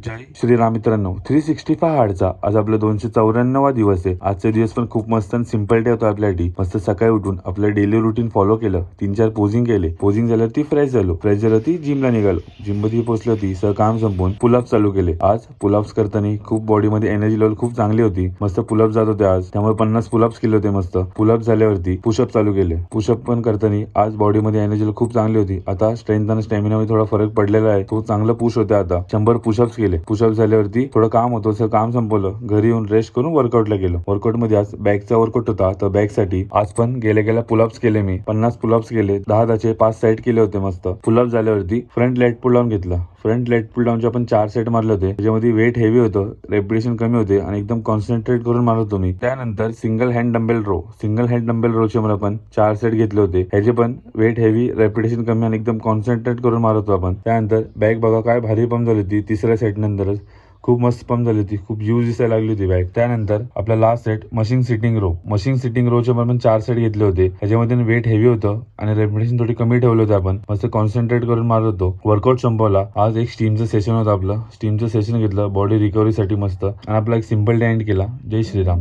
जय श्रीराम मित्रांनो, 365 हार्डचा आज आपला 294वा दिवस आहे. आजचा दिवस पण खूप मस्त आणि सिंपल ठेवतो आपल्यासाठी. मस्त सकाळी उठून आपलं डेली रुटीन फॉलो केलं, 3-4 पोजिंग केले. पोजिंग झाल्यावरती फ्रेश झाल्यावरती जिमला निघालो. जिम मध्ये पोहोचलो होती, काम संपवून पुलअप्स चालू केले. आज पुलअप्स करताना खूप बॉडीमध्ये एनर्जी लेवल खूप चांगली होती. मस्त पुलअप्स जात होते आज, त्यामुळे 50 पुलअप्स केले होते. मस्त पुलअप्स झाल्यावरती पुशअप चालू केले. पुशअप पण करताना आज बॉडीमध्ये एनर्जी लेवल खूप चांगली होती. आता स्ट्रेंथ आणि स्टॅमिना मध्ये थोडा फरक पडलेला आहे. तो चांगला पुश होते. आता 100 पुशअप्स केले. पुशअप झाल्यावरती थोडं काम होतं, सर काम संपवलं. घरी येऊन रेस्ट करून वर्कआउटला गेलो. वर्कआउट मध्ये आज बॅकचा वर्कआउट होता, तर बॅक साठी आज पण गेल्या पुलअप्स केले. मी 50 पुलअप्स केले. 10 5 सेट केले होते. मस्त पुलअप झाल्यावरती फ्रंट लेट पुल डाऊन घेतला. फ्रंट लेट पुल डाऊनचे आपण 4 सेट मारले होते. त्याच्यामध्ये वेट हेवी होतं, रेपिटेशन कमी होते आणि एकदम कॉन्सन्ट्रेट करून मारत होतो मी. त्यानंतर सिंगल हँड डंबेल रोचे मला पण 4 सेट घेतले होते. ह्याचे पण वेट हेवी, रेपिटेशन कमी आणि एकदम कॉन्सन्ट्रेट करून मारत होतो आपण. त्यानंतर बॅक बघा काय भारी पंप झाली होती. तिसऱ्या सेट नंतरच खूप मस्त पंप झाली होती. खूप यूज दिसायला लागली होती बॅक. त्यानंतर आपला लास्ट सेट मशीन सिटिंग रोचे पण 4 सेट घेतले होते. ह्याच्यामध्ये वेट हेवी होतं आणि रेपिटेशन थोडी कमी ठेवलं होतं. आपण मस्त कॉन्सन्ट्रेट करून मारत होतो. वर्कआउट संपवला. आज एक स्टीमचं सेशन होतं. आपलं स्टीमचं सेशन घेतलं बॉडी रिकव्हरीसाठी मस्त, आणि आपला एक सिंपल डे एंड केला. जय श्रीराम.